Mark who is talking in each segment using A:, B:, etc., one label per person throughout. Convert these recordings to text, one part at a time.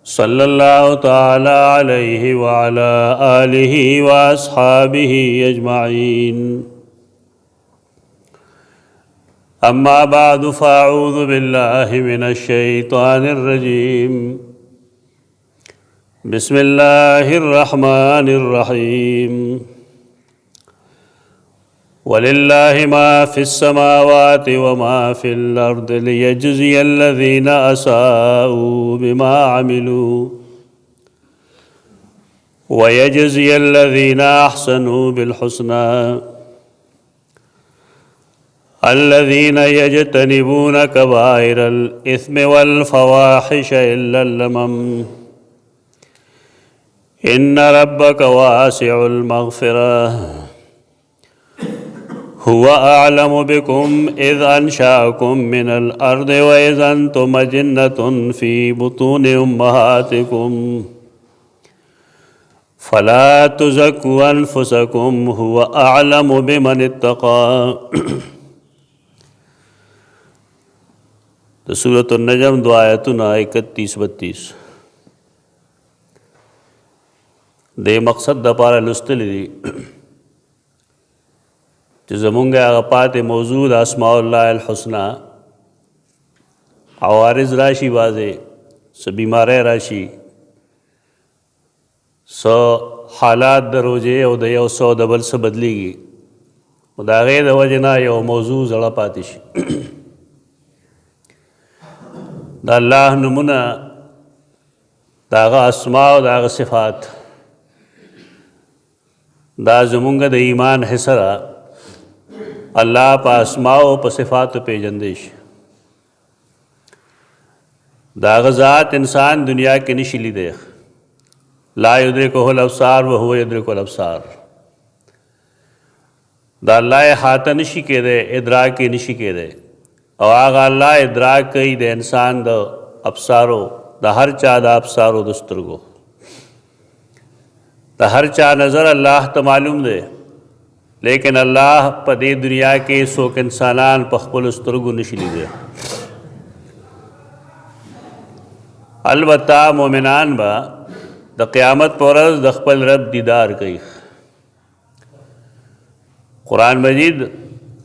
A: صلی اللہ تعالی علیہ وعلا آلہ واصحابہ اجمعین اما بعد فاعوذ باللہ من الشیطان الرجیم بسم اللہ الرحمن الرحیم وَلِلَّهِ مَا فِي السَّمَاوَاتِ وَمَا فِي الْأَرْضِ لِيَجْزِيَ الَّذِينَ أَسَاءُوا بِمَا عَمِلُوا وَيَجْزِيَ الَّذِينَ أَحْسَنُوا بِالْحُسْنَى الَّذِينَ يَجْتَنِبُونَ كَبَائِرَ الْإِثْمِ وَالْفَوَاحِشَ إِلَّا اللَّمَمَ إِنَّ رَبَّكَ وَاسِعُ الْمَغْفِرَةِ هو أعلم بكم إذ أنشأكم من الأرض وإذ أنتم أجنة في بطون أمهاتكم فلا تزكوا أنفسكم هو أعلم بمن اتقى سورة النجم دو آیتنا 31-32 دے مقصد دا پارا لستلی دی چې زمونږ هغه پاتې موضوع د اسماء الله الحسنى عوارض راشي واضح څه بیماری راشي څه حالات د روزې او د یو څه د بل څه بدلیږي نو د هغې د وجې نه یو موضوع زړه پاتې شي د الله نومونه د هغه اسماء او د هغه صفات دا زمونږ د ایمان حصه ده اللہ پا اسماء و پا صفات پیجندش دا غزات انسان دنیا کے نشی دے لا یدرکہ الابصار وہو یدرک الابصار دا اللہ احاطہ نشی کے دے ادراک کی نشی کے دے او آغا اللہ ادراک کئی دے انسان دا ابصارو دا ہر چا دا ابصارو دسترگو دا ہر چا نظر اللہ تا معلوم دے لیکن اللہ پا دے دنیا کے سوک انسانان پا خپل سترگو نشلی دے البتہ مومنان با دا قیامت پورز دا خپل رب دیدار کئی قرآن مجید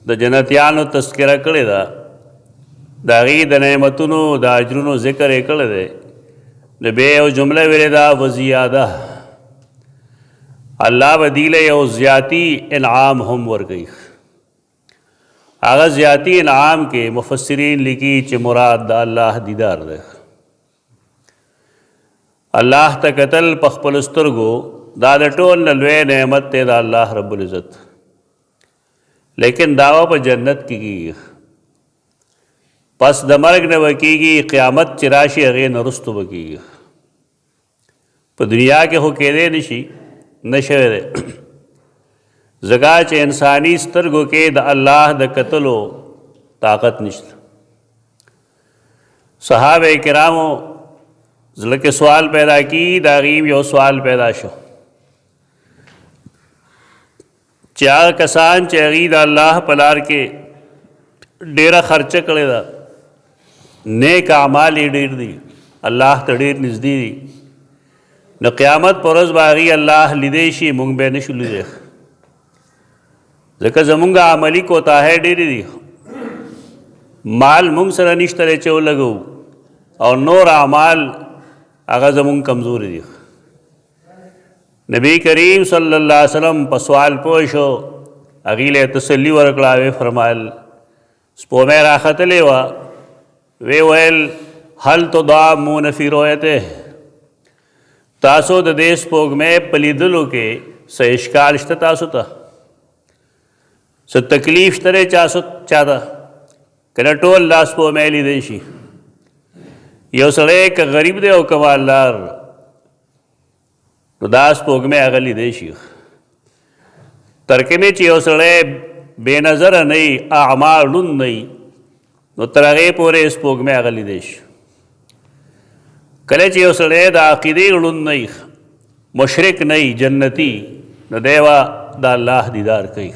A: دا جنتیانو تذکرہ کرے دا غی دا نعمتونو دا اجرونو ذکر کرے دے نبی او جملہ ویلے دا وزیادہ اللہ بدیل یو زیاتی انعام ہم ورگئی آغا زیاتی انعام کے مفسرین لکی چھ مراد دا اللہ دیدار دے اللہ تا قتل پخپل استرگو دا دا ٹول نلوے نعمت تے دا اللہ رب العزت لیکن دعوی پا جنت کی گی پس دا مرگ نوکی گی قیامت چراشی اغیر نرستو بکی گی پا دنیا کے ہو کے دے نشی نشوے دے زکا چے انسانی سترگو کے دا اللہ دا قتلو طاقت نشت صحابہ کرامو ذلک سوال پیدا کی دا غیب یو سوال پیدا شو چاہ کسان چے غید اللہ پلار کے ڈیرہ خرچہ کرے دا نیک اعمالی ڈیر دی اللہ تا ڈیر نزدی دی نو قیامت پرز باغی اللہ لیدیشی مونگ بے نشو لیدے ذکر زمونگا عملی کو تاہے ڈیری دی مال مونگ سر نشترے چو لگو اور نور اعمال آغا زمونگ کمزوری دی نبی کریم صلی اللہ علیہ وسلم پسوال پوشو اگیل تسلی ورکلاوے فرمائل سپو میں راخت لیوا وے ویل حل تو دعامون فی رویتے تاسو د دیس پوگ میں پلیدلو کے سا اشکال اشتا تاسو تا سا تکلیف شترے چاہتا کنا ٹول لاس پو میں لی دیشی یو سڑے کا غریب دے او کمال لار نو داس پوگ میں اغلی دیشی ترکنے چی یو سڑے بے نظر نہیں اعمال نہیں نو ترغی پورے اس پوگ میں اغلی دیشی کلے چی سڑے دا عقیدی اڑن نہیں مشرک نہیں جنتی نو دیوا دا اللہ دیدار کئی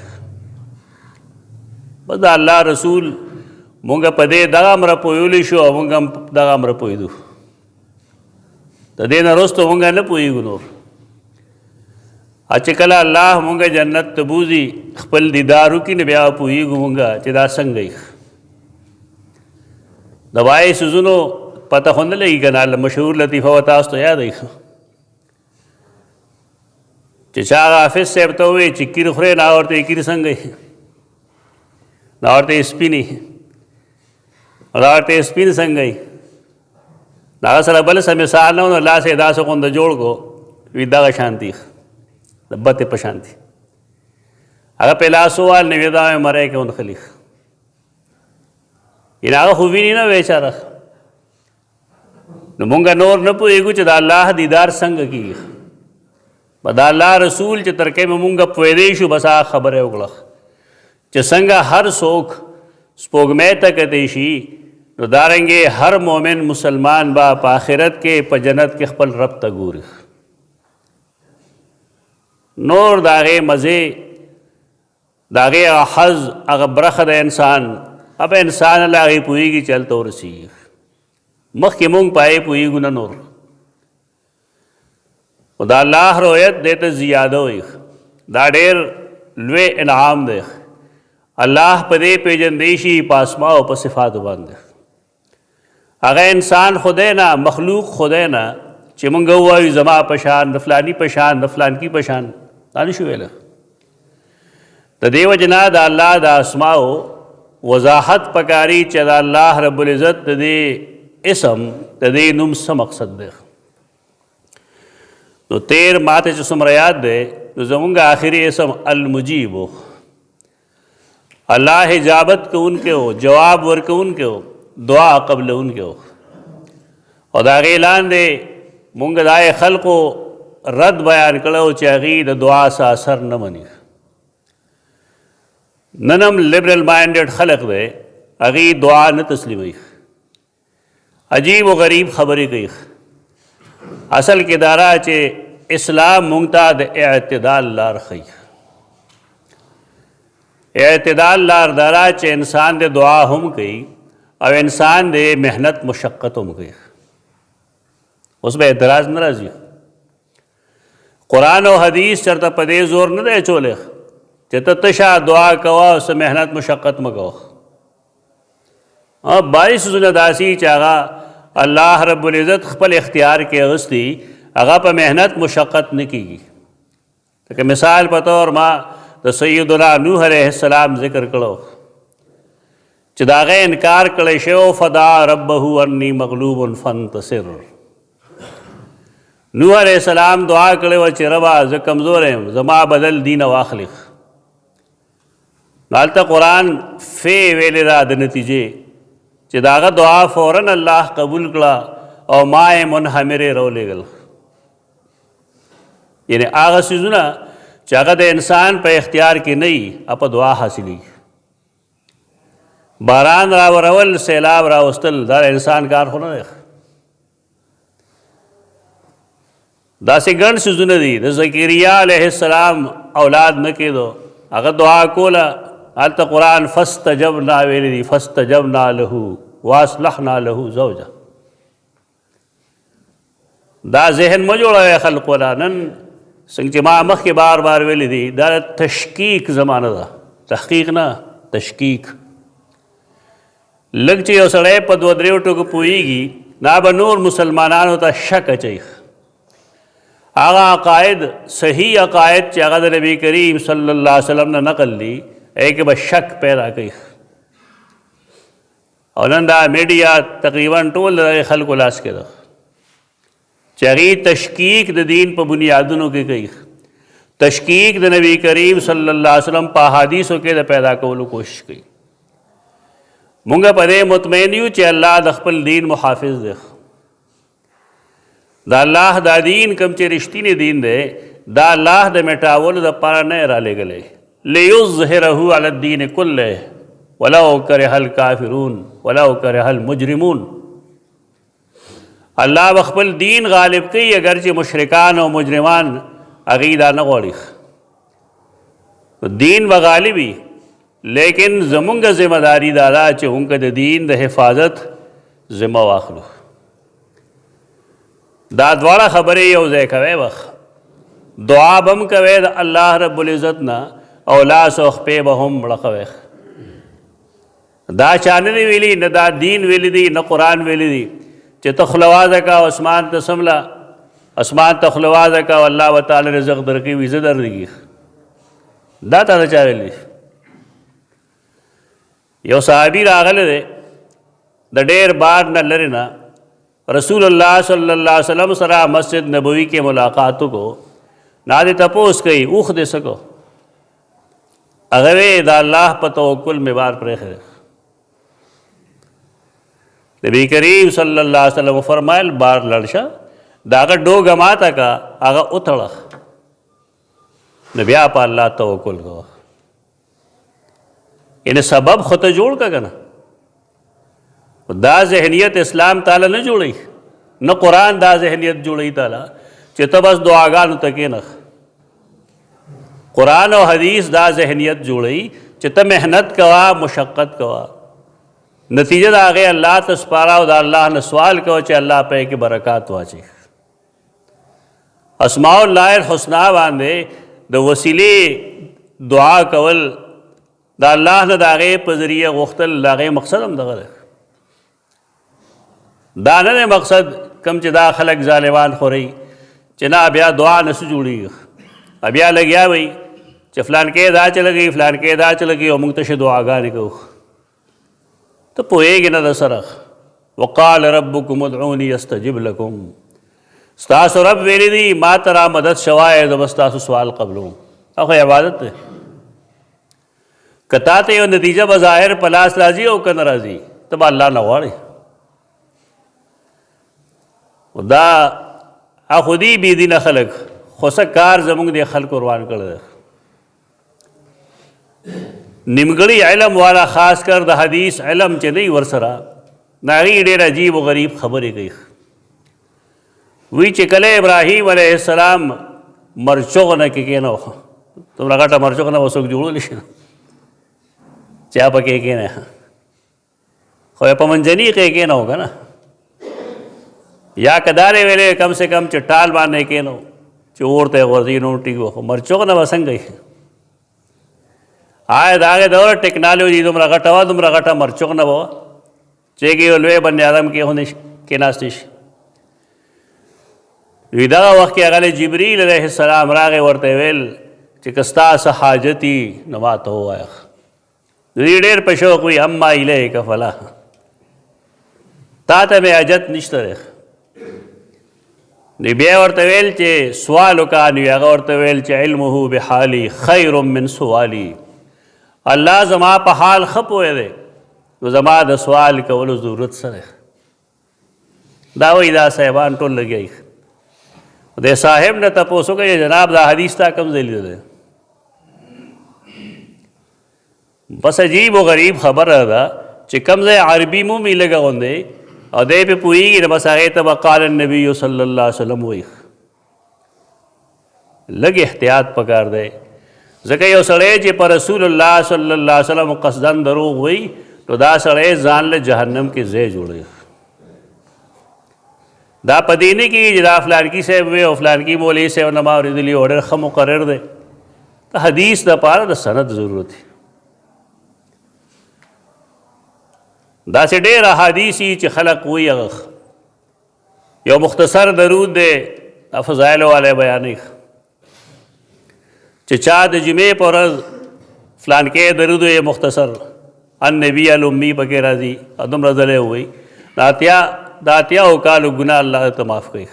A: بس دا اللہ رسول مونږ په دې دغه امر پویلی شو او مونږ هم دغه امر پویدو د دې نه وروسته مونږ نه پوهېږو نور. چې کله الله مونږ جنت ته بوځي خپل دیدار وکړي نو بیا پوهېږو مونږ چې دا څنګه یې. د وایي څیزونو پته خو نه لګي که نه مشهور لطیفه وه تاسو ته یاد وي چې چا هغه حافظ صاحب ته ووایي چې کیر خورې نه ورته یې کیر څنګه یې نه ورته یې سپین یې دا ورته یې سپین څنګه یې د هغه سره بل څه مثال نه و نو لاس یې داسې غونده جوړ کړو وي دغه شانتي د بتې په شانتي هغه پې لاس ووال نو ویې دا مې مری کې ونښلي یعنې هغه خو ویني نه بیچاره. نو مونږ نور نه پوهېږو چې د الله دیدار څنګه کېږي. په د الله رسول چې تر کومه مونږ پوهېدی شو بس هغه خبره یې وکړه چې څنګه هر څوک سپوږمۍ ته کتی شي نو دارنګې هر مومن مسلمان به په آخرت کې په جنت کې خپل رب ته ګوري. نور د هغې مزې د هغې هغه حظ هغه برخه د انسان اب انسان الله هغې پوهېږي چې هلته ورسېږي. مخکې مونږ په هغې پوهېږو نه نور. خو د الله رؤیت دې ته زیاده وي دا ډېر لوی انعام دی. الله په دې پېژندی شي په اسماء او په صفاتو باندې. هغه انسان خدای نه مخلوق خدای نه چې مونږ ووایو زما په شان د فلاني په شان د فلانکي په شان دا نه شو ویلی. د دې وجې نه د الله د اسماءو وضاحت پکاري چې د الله رب العزت د دې اسم د دې نوم څه مقصد دی. نو تیر ماته چې څومره یاد دی نو زمونږ آخري اسم المجیب و. الله اجابت کوونکی و جواب ورکوونکی و دعا قبلوونکی و. او د هغې لاندې مونږ د هغې خلقو رد بیان کړی و چې هغې د دعا څه اثر نه مني. نن هم لبرل مایندډ خلق دی هغې دعا نه تسلیموي عجیب و غریب خبرې کوي. اصل کې دا را چې اسلام مونږ ته د اعتدال لار ښیي. اعتدال لار دا را چې انسان د دعا هم کوي او انسان د محنت مشقت هم کوي. اوس به اعتراض نه راځي. قرآن او حدیث چېرته په دې زور نه دی اچولی چې ته تشه دعا کوه او څه محنت مشقت مه کوه. بعضې څیزونه داسې چې هغه الله رب العزت خپل اختیار کې اغستی هغه په محنت مشقت نه کېږي. لکه مثال په طور ما د سیدنا نوح علیه السلام ذکر کړو چې د هغه انکار کړی شوی فدعا ربه انی مغلوب فانتصر. نوح علیه السلام دعا کړې وه چې ربه زه کمزور یم زما بدل دین واخلي. نو هلته قرآن فی ویلې ده د نتیجې چې د هغه دعا فوراً الله قبول کړه او ماء منهمرې راولېږل. یعنې هغه څیزونه چې هغه د انسان په اختیار کې نه وي په دعا حاصلېږي. باران راورول سیلاب راوستل دا د انسان کار خو نه دی. داسې ګڼ څیزونه دي. د زکریا علیه السلام اولاد نه کېدو هغه دعا کوله هلته قرآن فاستجبنا ویلی دي فاستجبنا له واصلحنا له زوجه. دا ذهن مه جوړوئ خلقو له. نن څنګه چې ما مخکې بار بار ویلی دي دا تشکیک زمانه ده تحقیق نه تشکیک. لږ چې یو سړی په دوه درېو ټکو پوهېږي دا به نور مسلمانانو ته شک اچوي. هغه عقاید صحیح عقاید چې هغه د نبی کریم صلی الله علیه وسلم نه نقل دي هغې کې به شک پیدا کوي. او نن دا میډیا تقریبا ټول د خلکو لاس کې ده چې هغې تشکیک د دین په بنیادونو کې کوي. تشکیک د نبی کریم صلی الله علیه وسلم په احادیثو کې د پیدا کولو کوشش کوي. مونږ په دې مطمئن یو چې الله د خپل دین محافظ دی. دا الله دا دین کوم چې رښتینی دین دی دا الله د مټاولو دپاره نه یې رالیږلی. لیظهره علی الدین کله ولو کرہ الکافرون ولو کرہ المجرمون. الله به خپل دین غالب کوي اگر چې مشرکان او مجرمان هغې دا نه غواړي. دین به غالب وي لیکن زمونږ ذمہ داری دا ده چې مونږ د دین د حفاظت ذمہ واخلو. دا دواړه خبرې یو ځای کوئ وخت دعا به هم کوئ د الله رب العزت نه او لاس او خپې به هم مړه کوئ دا چا نه دی ویلي نه دا دین ویلی دی نه قرآن ویلی دی چې ته خوله وازه کا او اسمان ته څمله اسمان ته خوله وازه کا او الله تعالی رزق درکوي وي زه درکوي دا تا نه چا ویلی یو صحابي راغلی دی د ډېر بار نه لرې نه رسول الله صلی الله علیه وسلم سره مسجد نبوي کې ملاقات وکړو نا دې تپوس کوي اوښ دې څه کو هغه وی دا الله په توکل مې بار پرېښی نبی کریم صلی اللہ علیہ وسلم فرمائل بار لڑشا داغا ڈوگا ماتا کا آغا اتڑا نبی آپ اللہ توکل کو انہیں سبب خود جوڑ کا گنا دا ذہنیت اسلام تعالی نہ جوڑی نہ قرآن دا ذہنیت جوڑی تعالی چیتا بس دعاگان تکی نخ قرآن و حدیث دا ذہنیت جوڑی چیتا محنت کوا مشقت کوا نتیجہ دا آگے اللہ تسپارا و دا اللہ نے سوال کو چاہے اللہ پہ کی برکات واچے اسماء اللہ الحسنہ باندے دا وسیلے دعا کول دا اللہ نے دا آگے پذریہ غختل دا آگے مقصد ہم دا غلق دا نے مقصد کم چی دا خلق ظالمان خوری چنا بیا دعا نسو جوڑی ابیا لگیا بھئی چی فلان کے دا چلگئی فلان کے دا چلگئی و منگتش دعا گانے کو تو پوئے گی نا دا سرخ وقال ربکم ادعونی استجب لکم ستاسو رب ویلی دی ما ترا مدد شوائے دبستاسو سوال قبلوں اخوی عبادت ہے کتاتے ہو نتیجہ بظاہر پلاس راضی ہو کن راضی تب اللہ نوارے دا خودی بیدین خلق خوصا کار زمونگ دے خلق قربان کر دے نمگڑی علم والا خاص کر دا حدیث علم چے نہیں ورسرا ناغی ڈیر عجیب و غریب خبری گئی وی چکلے ابراہیم علیہ السلام مرچوغ نہ کے نو تم رگاٹا مرچوغ نہ وسوک جوڑو لیشن چاہ پا کے نہ خویا پا منجنی کے نہ ہوگا نا یا کدارے ویلے کم سے کم چٹال بانے کے نو چورتے غرزی نوٹی کو مرچوغ نہ وسنگ گئی آئے داغے دور ٹیکنالوجی تم رگٹا تم رگٹا مرچوغ نہ بوا چیگی ولوے بن آدم کے ہونے کے ناستش ویدہ وقت کے اغلی جبریل علیہ السلام راغے ورتے ویل چکستا سا حاجتی نمات ہو آیا دیر پشوق وی اما الیہ کا فلا تاتا میں عجت نشتر ہے نبیہ ورتے ویل چے سوالو کانوی اغا ورتے ویل چے علمہو بحالی خیر من سوالی اللہ زما پا حال خپ ہوئے دے تو زما دا سوال کولو ضرورت سر ہے داوئی دا صاحبان ٹول لگئی دے صاحب نے تپوسو کہ یہ جناب دا حدیث تا کم زیلی دے بس عجیب و غریب خبر رہا دا چی کم زی عربی مو می لگا گوندے اور دے پہ پوئی گی بس آگے تب قال النبی صلی اللہ علیہ وسلم ہوئی لگ احتیاط پکار دے ذکر یو سڑے چی پر رسول اللہ صلی اللہ علیہ وسلم قصدن دروغ ہوئی تو دا سڑے زان لے جہنم کی زی جوڑے دا پدینی کی جدا فلان کی سے ہوئے اور فلان کی مولی سے ونما ورد لی اوڑر خم مقرر دے تو حدیث دا پارا دا سند ضرورت ہے دا سے دیر حدیثی چی خلق ہوئی اغخ یو مختصر درود دے فضائل والے بیانی چی چاہ دا جمعے پر فلان کے درود یہ مختصر ان نبی الامی پکے رازی ادم رضلے ہوئی داتیا ہو کالو گناہ اللہ تا معاف کئی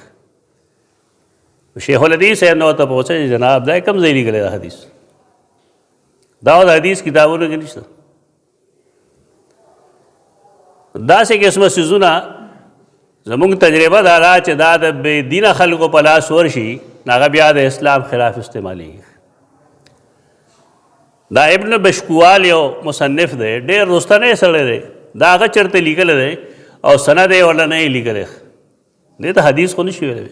A: شیخ الحدیث ہے انہو تا پوچھا جناب دائے کم زیلی گلے دا حدیث داود حدیث کتابوں نے گنشتا دا سے قسم سزونا زمونگ تجربہ دارا چا دا بے دین خلق و پلاس ورشی ناغا بیاد اسلام خلاف استعمالی دا ابن بشکوال یو مصنف دے دیر رستنے سڑے دے دا آگا چرتے لکل دے اور سند والا نہیں لکھے نہیں تو حدیث کو نہیں شوئے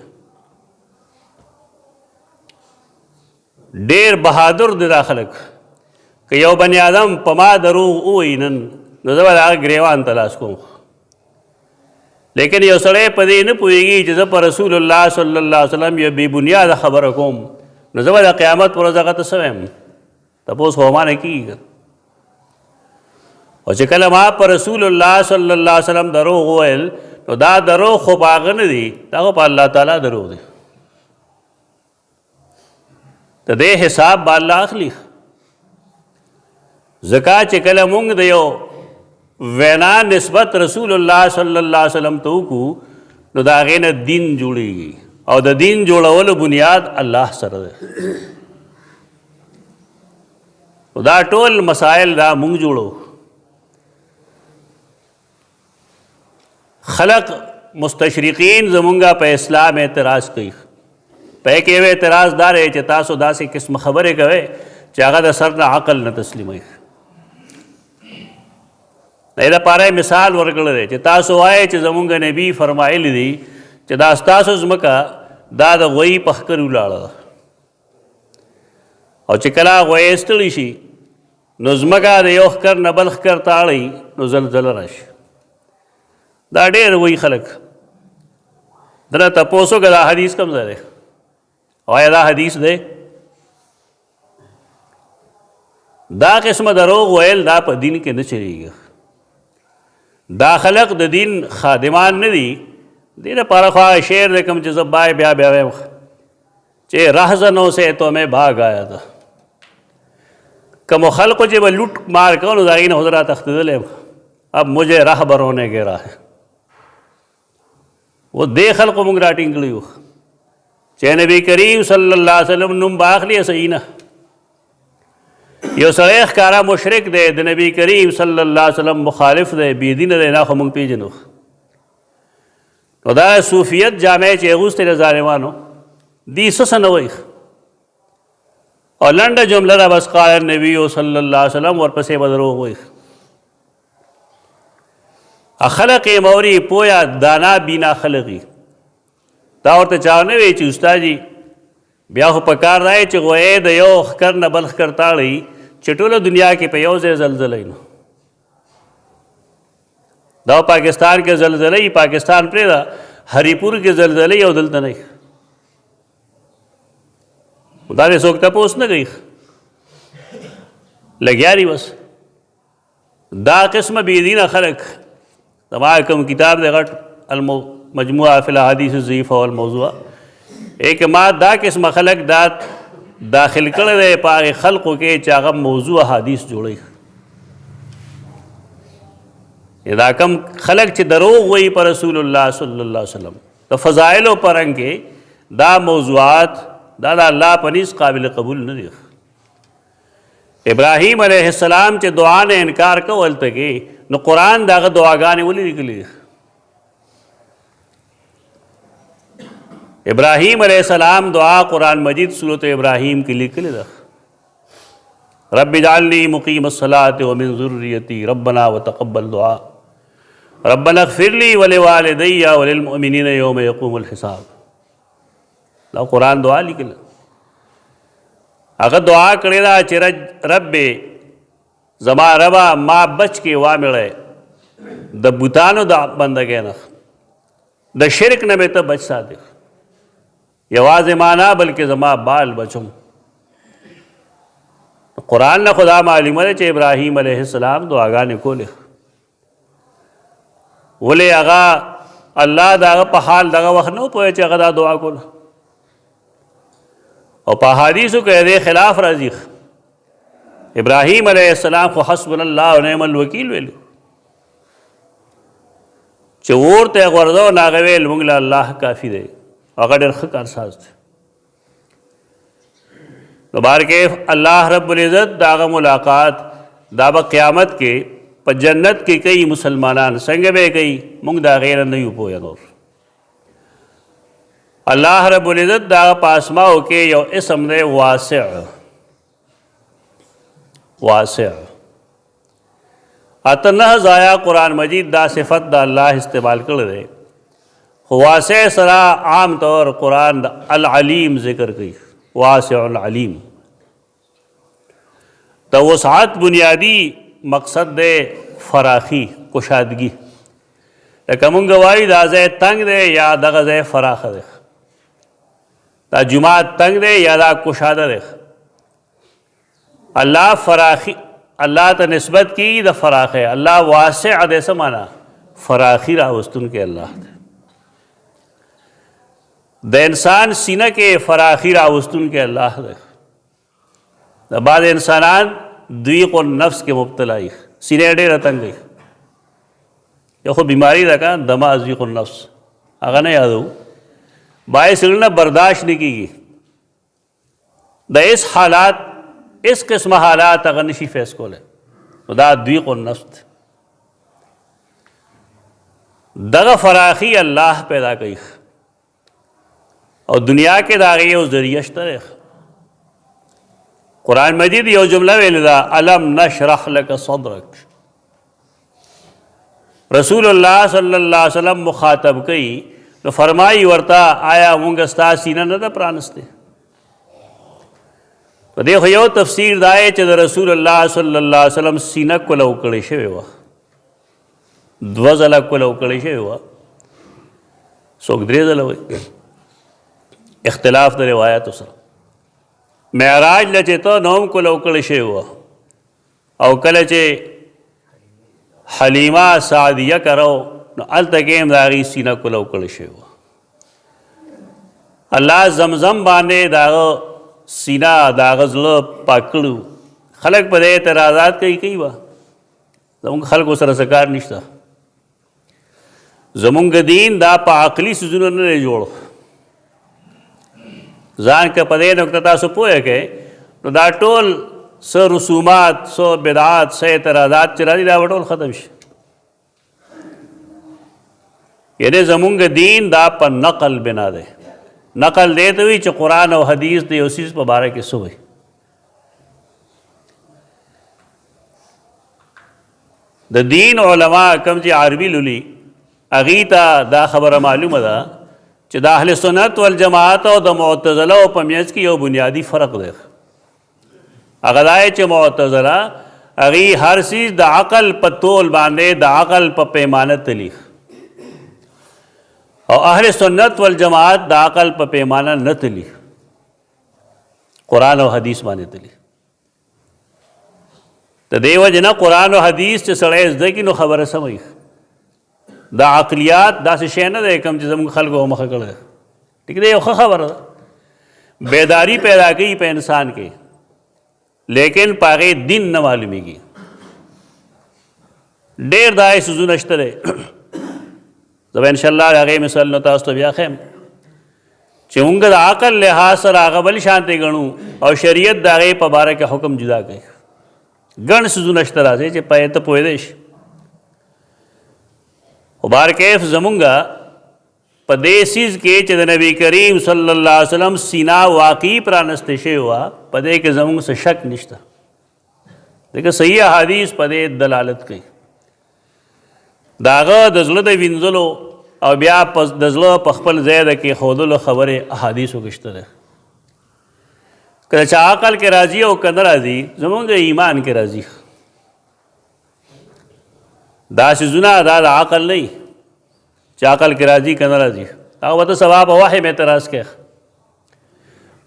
A: ڈیر بہادر دے داخلک کہ یو بنی آدم پما دروغ اوئی نن نو زبا دا گریوان تلاس کو لیکن یو سړی په دې نه پوهېږي چې زه په رسول الله صلی الله علیه وسلم یو بې بنیاده خبره کوم نو زه به د قیامت پر ورځ هغه ته څه وایم تپوس خو ما نه کېږي او چې کله ما په رسول الله صلی الله علیه وسلم دروغ وویل نو دا دروغ خو په هغه نه دی دا خو په الله تعالی دروغ دی د دې حساب به الله اخلي ځکه چې کله مونږ د یو وینا نسبت رسول الله صلی الله علیه وسلم ته وکړو نو د هغې نه دین جوړېږي او د دین جوړولو بنیاد الله سره دی دا ټول مسائل دا مونږ جوړو خلق مستشرقین زمونږه په اسلام اعتراض کوي په کې یو اعتراض دا دی چې تاسو داسې قسم خبرې کوئ چې هغه د سر نه عقل نه تسلیموي د دې لپاره مثال ورکړی دی چې تاسو وایئ چې زمونږ نبي فرمایلی دي چې دا ستاسو ځمکه دا د غویي په ښکر ولاړه ده او چې کله غویی ستړي شي نو ځمکه د یو ښکر نه بل ښکر ته اړوي نو زلزله راشي دا ډېر وایي خلک دنه تپوس وکړه دا حدیث کوم ځای دی آیا دا حدیث دی دا قسمه دروغ ویل دا په دین کې نه چلیږي دا خلق د دین خادمان نه دي دې لپاره خو شعر دی کوم چې زه بیا بیا وایم چې رهزنوں سے تو میں بھاگ آیا تھا کومو خلقو چې به لوټ مار کوو نو د هغې نه خو زه راتښتېدلی یم اب مجھے رهبروں نے گھیرا ہے وہ دې خلقو موږ راټینګ کړي وو چې نبی کریم صلی الله علیه وسلم نوم به اخلي صحیح نه یو سړی ښکاره مشرک دی د نبی کریم صلی الله علیه وسلم مخالف دی بېدینه دی نه خو موږ پېژنو نو دا صوفیت جامع چې اغوستې د ظالمانو دې څه نه وایي او لنډه جمله ده بس قال النبي صلی الله علیه وسلم ورپسې به دروغ وایي خلق یې موري پویا دانا بینا خلقي دا ورته چا نه وایي چې استاد جي بیا خو په کار دی چې غویی د یو ښکر نه بل ښکر تاړئ چې ټوله دنیا کې په یو ځای زلزله نو دا پاکستان کې زلزله پاکستان پرېږده هریپور کې زلزله او دلته نه دا دې څوک تپوس نه کوي لګیا دي بس دا قسمه بېدینه خلک زما کوم کتاب دی غټ المجموعه فی الاحادیث الضعیفه والموضوعه ایک ما دا قسم خلق دا داخل کړی دی په هغې خلقو کې چې هغه موضوع حدیث جوړوي دا کم خلق چې دروغ وایي په رسول الله صلی الله علیه وسلم د فضایلو په رنګ کې دا موضوعات دا د الله په نزد قابل قبول نه دي ابراهیم علیه السلام چې دعا نه انکار کو هلته کې نو قرآن د هغه دعاګانې ولې لیکلي ابراہیم علیہ السلام دعا قرآن مجید صورت ابراہیم کی لیکلی ده رب اجعلنی مقیم الصلاة ومن ذریتی ربنا وتقبل دعا ربنا اغفر لی ولوالدی وللمؤمنین یوم یقوم الحساب دا قرآن دعا لیکلی اگر دعا کړې ده چې رب زما ربا ما بچ کې وامړی د بوتانو د بندګۍ نه د شرک نه مې ته بچ ساتې یوازې معنا بلکې زما بال بچم قرآن نه خدا معلومه ده چې ابراهیم علیه السلام دعاګانې کولې ولې هغه الله د هغه په حال دغه وخت نه پوهی چې هغه دا دعا کوله او په حدیثو کې دې خلاف راځي ابراهیم علیه السلام خو حسبنا الله ونعم الوکیل ویلو چې ورته غورځو ناغه ویل موږ له الله کافي دی هغه ډېر ښه کارساز دی نو بار کې الله رب العزت د هغه ملاقات دا به قیامت کې په جنت کې کوي مسلمانان څنګه به کوي موږ د هغې نه نه یو پوهه نور الله رب العزت د هغه په اسماو کې یو اسم دی واسع اته نه ځایه قرآن مجید دا صفت د الله استعمال کړی دی واسع سره عام طور قرآن العلیم ذکر کوي واسع العلیم د وسعت بنیادی مقصد دی فراخی کشادگی لکه مونږ وایو دا ځای تنګ دی یا دغه ځای فراخه دی، دا جماعت تنګ دی یا دا کشاده دی. الله فراخی الله ته نسبت کی د فراخه، الله واسع دی. څه معنا؟ فراخی راوستونکی الله دی. د انسان سینه کې فراخی راوستونکی الله دی. د بعض انسانان ضیق النفس کې مبتلا وي، سینه ډېره تنګ وي. یو خو بیماری ده که دمه ضیق النفس، هغه نه یادو، باعث نه برداشت نه کېږي. د اس حالات اس قسم حالات هغه نشي فیس کولی، نو دا ضیق النفس دی. دغه فراخی الله پیدا کوي او دنیا کې د هغې یو ذریعه شته دی. قرآن مجید یو جمله ویلې ده، الم نشرح لک صدرک. رسول الله صلی الله علیه وسلم مخاطب کوي نو فرمایي ورته آیا مونږ ستا سینه نه ده پرانستی؟ په دې خو یو تفسیر دا دی چې د رسول الله صلی الله علیه وسلم سینه کولو کړې شوې وه، 2 ځله کولو کړې شوې وه، څوک 3 ځله وایي، اختلاف د روایاتو سره. معراج له چې ته نو هم کولو کړې شوې وه، او کله چې حلیمه سعدیه کرو نو هلته کې هم د هغې سینه کولو کړې شوې وه. الله زمزم باندې د هغه سینه د هغه زړه پاک کړو. خلک په دې اعتراضات کوي به زمونږ خلکو سره څه کار نشته. زمونږ دین دا په عقلي څیزونو نه دی جوړ. ځان که په دې نقطه تاسو پوه کړئ نو دا ټول څه رسومات، څه بدعات، څه اعتراضات چې راځي دا به ټول ختم شي. یعنې زمونږ دین دا په نقل بنا دی. نقل دی ته وایي چې قرآن او حدیث د یو څیز په باره کې څه وایي. د دین علما کوم چې عربي لولي هغې ته دا خبره معلومه ده چې د اهل سنت والجماعت او د معتزله او په منځ کې یو بنیادي فرق دی. هغه دا چې معتزله هغې هر څیز د عقل په تول باندې د عقل په پیمانه تلی، او اهل سنت والجماعت د عقل په پیمانه نه تلی، قرآن او حدیث باندې تلی. د دې وجې نه قرآن او حدیث چې سړی زده کړي نو خبره سموي. دا عقلیات داسې شی نه دی کوم چې زموږ خلکو مخه کړی. ټیک دی، یو ښه خبره ده، بیداری پیدا کوي په انسان کې، لیکن په هغې دین نه معلومیږي. ډېر داسې څیزونه شته دی، زه به انشاءالله د هغې مثالونه تاسو ته بیا ښیم چې مونږ د عقل لحاظ سره هغه بل شانتې ګڼو او شریعت د هغې په باره کې حکم جدا کوي. ګڼ څیزونه شته راځي چې په ته پوهېدی شي. خو بهرکیف زمونږ په دې څیز کې چې د نبي کریم صلی الله علیه وسلم سینه واقعي پرانستې شوې وه، په دې کې زمونږ څه شک نشته. ځکه صحیح احادیث په دې دلالت کوي. د هغه د زړه د وینځلو او بیا د زړه په خپل ځای د کېښودلو خبرې احادیثو کې شته ده. کله چې عقل کې راځي او که نه راځي، زمونږ ایمان کې راځي. دا څیزونه دا د عقل نه وي چې عقل کې راځي که نه راځي. هغه به ته سبا په وحی مې اعتراض کوې،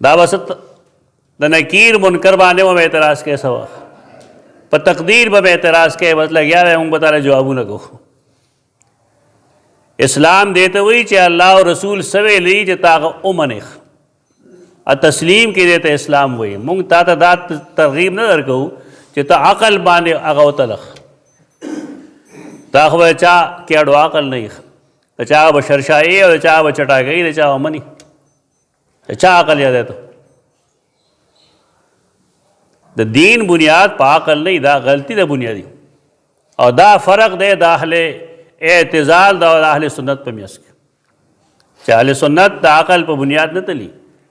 A: دا به د نکیر منکر باندې به مې اعتراض کوې، څه وخت په تقدیر به مې اعتراض کوې، بس لګیا دی مونږ به تاله جوابونه کوو. اسلام دې ته وایي چې الله او رسول څه ویلي چې تا هغه ومنې، تسلیم کې دې ته اسلام وایي. مونږ تا ته دا ترغیب نه درکوو چې ته عقل باندې هغه وتلخ. دا خو به چا کې اډو عقل نه وي، د چا به شرشایي او د چا به چټاکۍ، د چا به مني، د چا عقل یاد دی. د دین بنیاد په عقل نه وي، دا غلطي ده بنیادي. او دا فرق دی د اهل اعتزال دا د اهل سنت په منځ کې، چې اهل سنت د عقل په بنیاد نه تلي،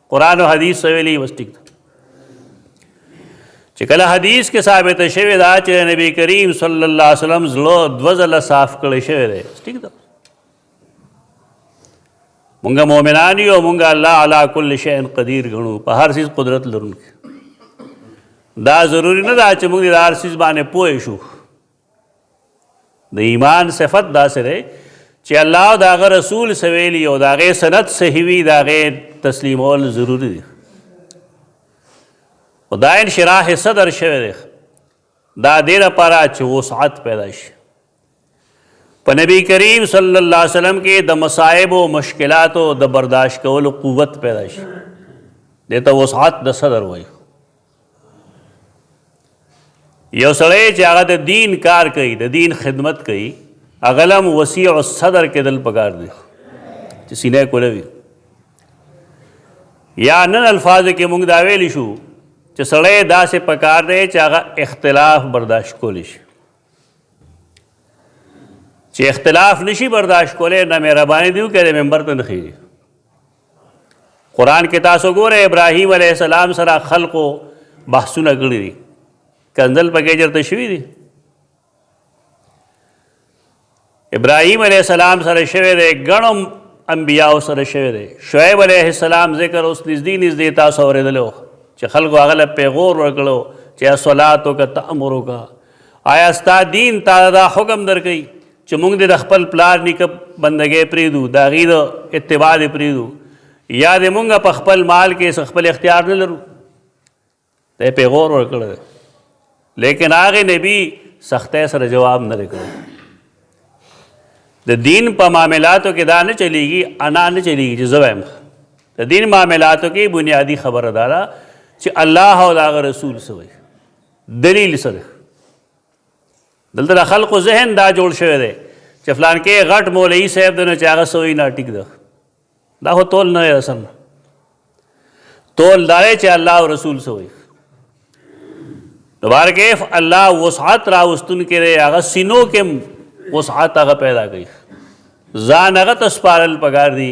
A: قرآن او حدیث څه ویلي بس ټیک ده. چې کله حدیث کې ثابته شوې ده چې نبی کریم صلی الله علیه وسلم زړه 2 ځله صاف کړی شوی دی، ټیک ده. مونږ مؤمنان یو، مونږ الله علی کل شیء قدیر ګڼو، په هر څیز قدرت لرونکی. دا ضروري نه ده چې مونږ د هر څیز باندې پوه شو. د ایمان صفت داسې دی چې الله او د هغه رسول څه ویلي او د هغې سند صحیح وي د هغې تسلیمول ضروري دي. خو دا انشراح صدر شوی دی دا دې لپاره چې وسعت پیدا شي. په نبی کریم صلی الله علیه وسلم کې د مصائب او مشکلاتو د برداشت کولو قوت پیدا شي. دې ته وسعت د صدر وایي. یو سړی چې هغه د دین کار کوي د دین خدمت کوي هغه له هم وسیع الصدر کېدل پکار دی چې سینه کوله وي. یا نن الفاظو کې موږ دا ویلی شو چې سړی داسې پکار دی چې هغه اختلاف برداشت کولی شي. چې اختلاف نشي برداشت کولی نه مهرباني دی وکړي ممبر ته نه خیږي. قرآن کې تاسو ګوره ابراهیم علیه السلام سره خلقو بحثونه کړي دي کنزل پکې چېرته شوي دي. ابراهیم علیه السلام سره شوی دی ګڼو انبیاو سره شوی دی. شعیب علیه السلام ذکر اوس نږدې نږدې تاسو اورېدلی و چې خلکو هغه له پیغور ورکړو چې صلات وکړه تأمر وکړه. آیا ستا دین تا دا حکم درکوي چې موږ دې د خپل پلار نیکه بندګۍ پرېږدو د هغې د اتباع دې پرېږدو یا دې موږ په خپل مال کې خپل اختیار نه لرو؟ ته یې پیغور ورکړی دی لیکن هغې نبي سختۍ سره جواب نه دی کړی. د دین په معاملاتو کې دا نه چلیږي انا نه چلیږي چې زه وایم. د دین معاملاتو کې بنیادي خبره دا ده چې الله او د هغه رسول څه وایي دلیل څه دی. دلته د خلقو ذهن دا جوړ شوی دی چې فلان کې غټ مولوي صاحب دی نو چې هغه څه وایي نه ټیک ده. دا خو تول نه دی اصل تول دا دی چې الله او رسول څه وایي. نو بهرکیف الله وسعت راوستونکی دی هغه سینو کې وسعت هغه پیدا کوي. ځان هغه ته سپارل پکار دي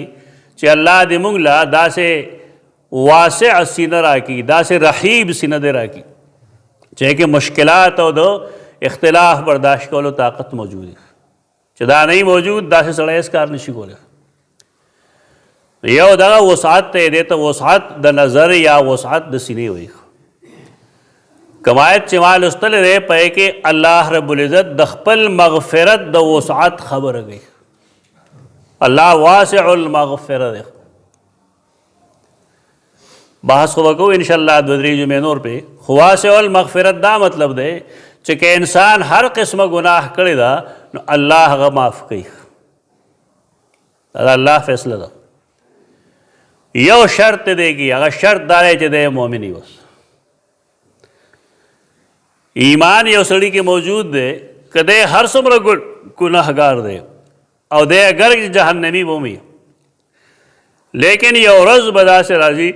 A: چې الله دې موږ له داسې واسع سینه راکړي داسې رحیب سینه دې راکړي چې کې مشکلات او د اختلاف برداشت کولو طاقت موجود وي. چې دا نه موجود داسې سړی هېڅ کار نشي کولی. یو دغه وسعت ته دې ته وسعت د نظر یا وسعت د سینې وایي. کمایت چې ما لوستلی دی په کې الله رب العزت د خپل مغفرت د وسعت خبره کوي. الله واسع المغفره دی. بحث خو به کوو انشاءالله دو درې جمعې نور پې. خو واسع المغفرت دا مطلب دی چې که انسان هر قسمه ګناه کړې ده نو الله هغه معاف کوي. دا الله فیصله ده. یو شرط دی کې هغه شرط دا دی چې دی مؤمن وي. بس ایمان یو سړي کې موجود دی که دی هر څومره ګناهګار دی او دی اگر جهنمي به وي لیکن یو ورځ به داسې راځي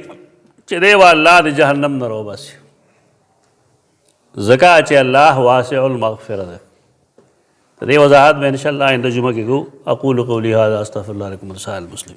A: چې دی به الله د جهنم نه راوباسي. ځکه چې الله واسع المغفره دی. د دې وضاحت به انشاءالله آینده جمعه کې کوو. اقول قولي هذا استغفر الله لكم ولسائر المسلمين.